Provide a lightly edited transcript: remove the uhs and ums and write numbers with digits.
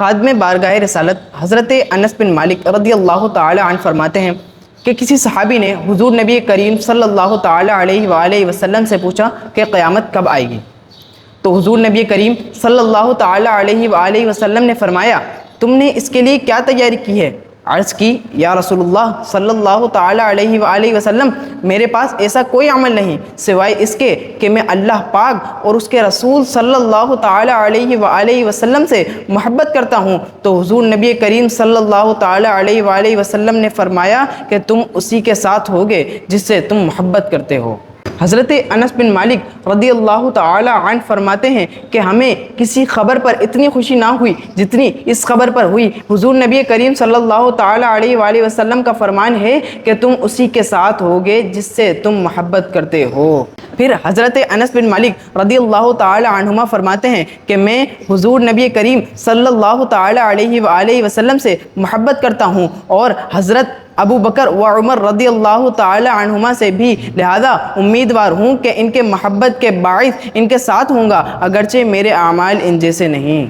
خادم بارگاہ رسالت حضرت انس بن مالک رضی اللہ تعالی عنہ فرماتے ہیں کہ کسی صحابی نے حضور نبی کریم صلی اللہ تعالی علیہ وآلہ وسلم سے پوچھا کہ قیامت کب آئے گی؟ تو حضور نبی کریم صلی اللہ تعالی علیہ وآلہ وسلم نے فرمایا، تم نے اس کے لیے کیا تیاری کی ہے؟ عرض کی، یا رسول اللہ صلی اللہ تعالی علیہ وآلہ وسلم، میرے پاس ایسا کوئی عمل نہیں سوائے اس کے کہ میں اللہ پاک اور اس کے رسول صلی اللہ تعالی علیہ وآلہ وسلم سے محبت کرتا ہوں۔ تو حضور نبی کریم صلی اللہ تعالی علیہ وآلہ وسلم نے فرمایا کہ تم اسی کے ساتھ ہوگے جس سے تم محبت کرتے ہو۔ حضرت انس بن مالک رضی اللہ تعالی عنہ فرماتے ہیں کہ ہمیں کسی خبر پر اتنی خوشی نہ ہوئی جتنی اس خبر پر ہوئی۔ حضور نبی کریم صلی اللہ تعالی علیہ وآلہ وسلم کا فرمان ہے کہ تم اسی کے ساتھ ہوگے جس سے تم محبت کرتے ہو۔ پھر حضرت انس بن مالک رضی اللہ تعالی عنہما فرماتے ہیں کہ میں حضور نبی کریم صلی اللہ تعالی علیہ وآلہ وسلم سے محبت کرتا ہوں اور حضرت ابو بکر و عمر رضی اللہ تعالی عنہما سے بھی، لہذا امیدوار ہوں کہ ان کے محبت کے باعث ان کے ساتھ ہوں گا، اگرچہ میرے اعمال ان جیسے نہیں۔